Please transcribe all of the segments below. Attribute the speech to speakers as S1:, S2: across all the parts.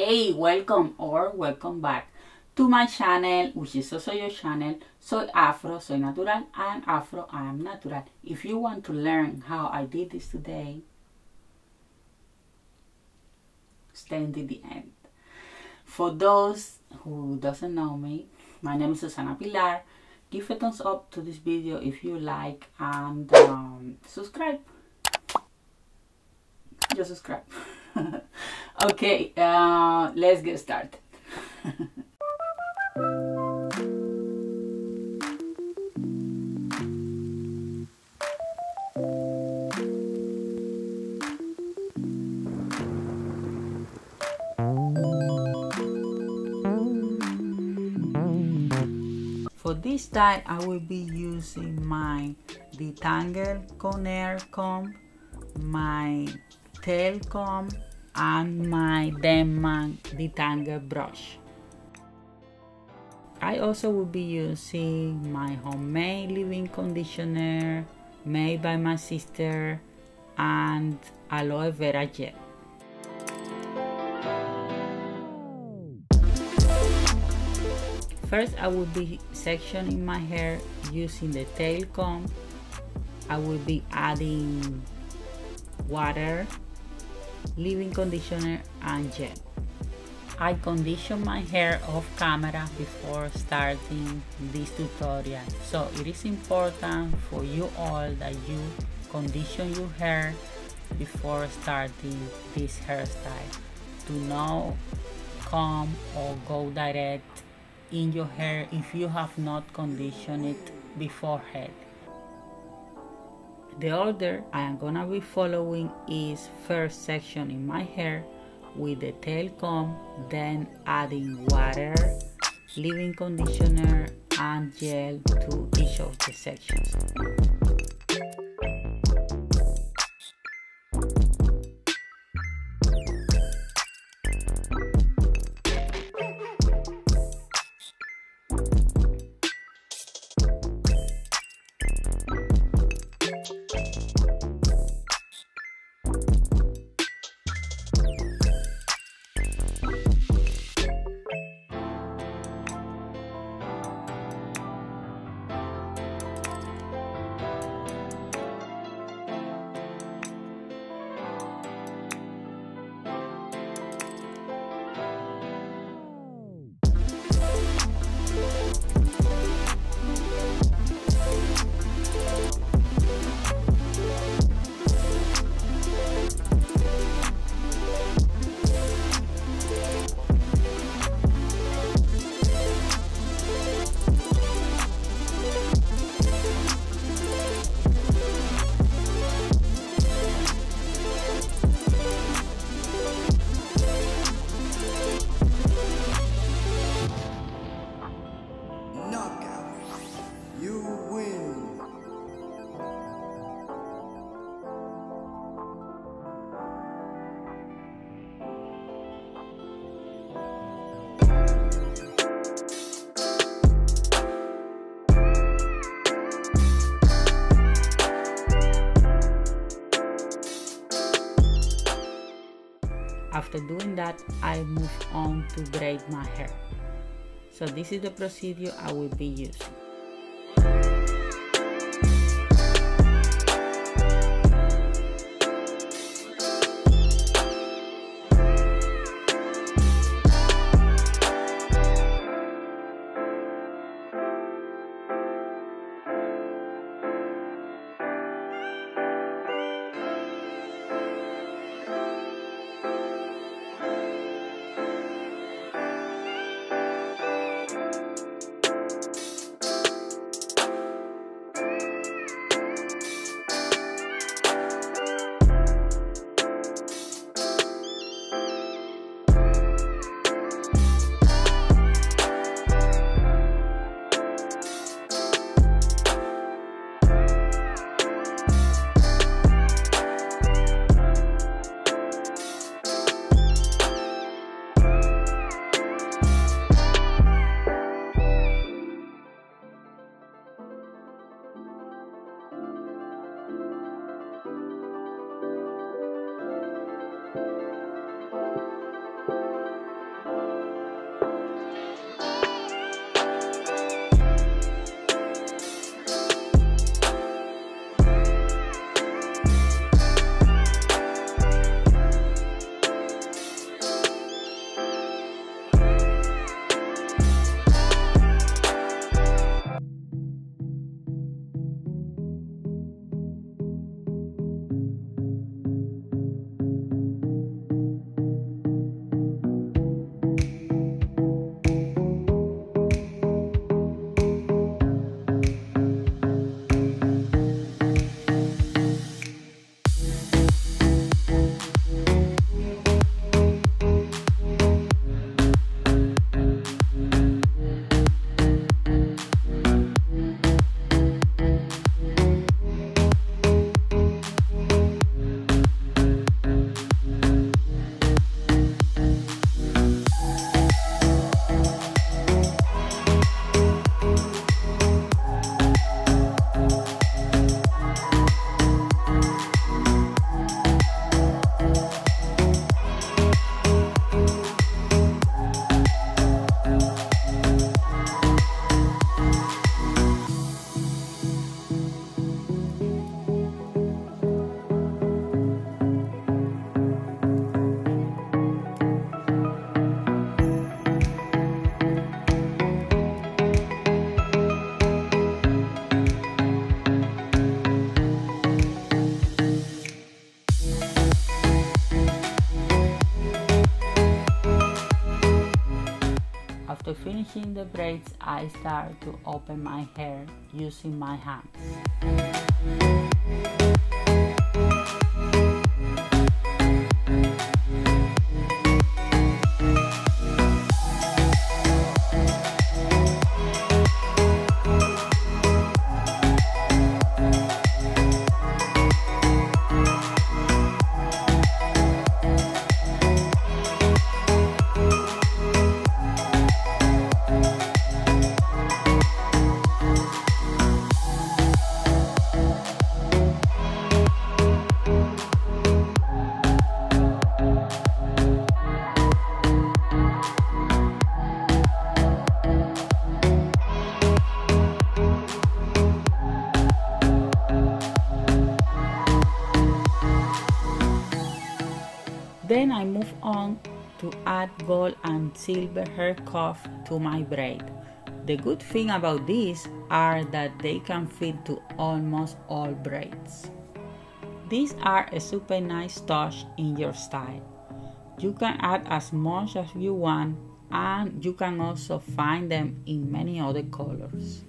S1: Hey, welcome or welcome back to my channel, which is also your channel. Soy Afro, soy natural. I am Afro, I am natural. If you want to learn how I did this today, stay until the end. For those who doesn't know me, my name is Susana Pilar. Give a thumbs up to this video if you like, and subscribe. Just subscribe. Okay, let's get started. For this style, I will be using my detangler corner comb, my tail comb, and my Denman detangler brush. I also will be using my homemade leave-in conditioner made by my sister and aloe vera gel. First, I will be sectioning my hair using the tail comb. I will be adding water, leave-in conditioner, and gel. I condition my hair off camera before starting this tutorial, so it is important for you all that you condition your hair before starting this hairstyle. Do not comb or go direct in your hair if you have not conditioned it beforehand. The order I am gonna be following is first sectioning my hair with the tail comb, then adding water, leave-in conditioner, and gel to each of the sections. After doing that, I move on to braid my hair. So this is the procedure I will be using. after finishing the braids, I start to open my hair using my hands. Then I move on to add gold and silver hair cuff to my braid. The good thing about these are that they can fit to almost all braids. These are a super nice touch in your style. You can add as much as you want, and you can also find them in many other colors.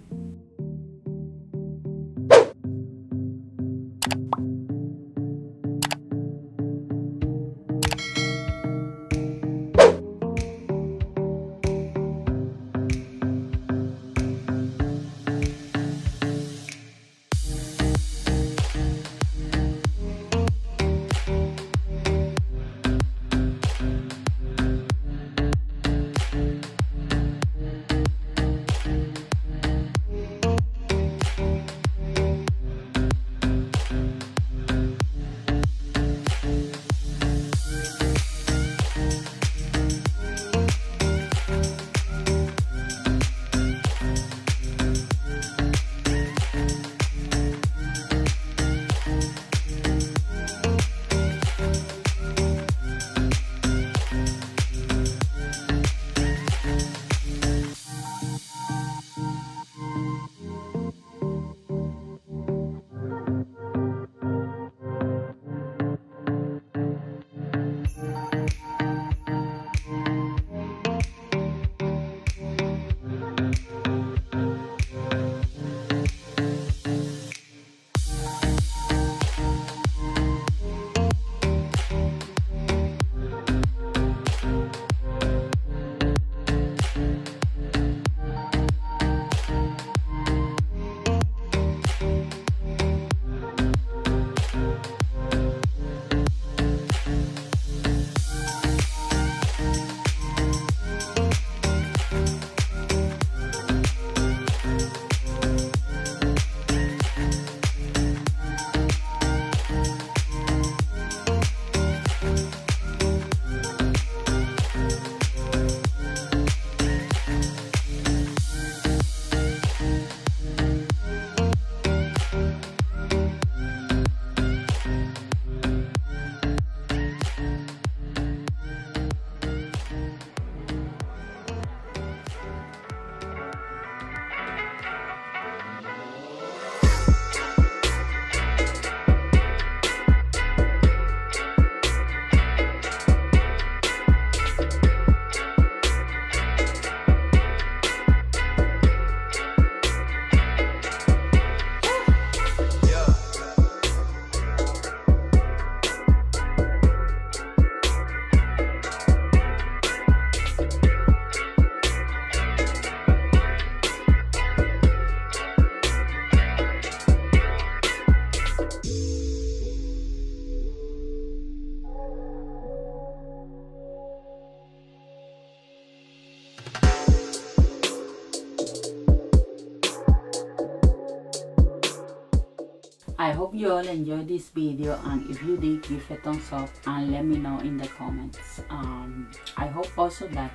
S1: I hope you all enjoyed this video, and if you did, give a thumbs up and let me know in the comments. I hope also that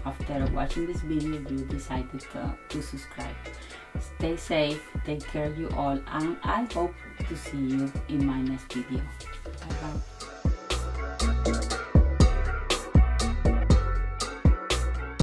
S1: after watching this video you decided to subscribe. Stay safe, take care of you all, and I hope to see you in my next video. Bye bye.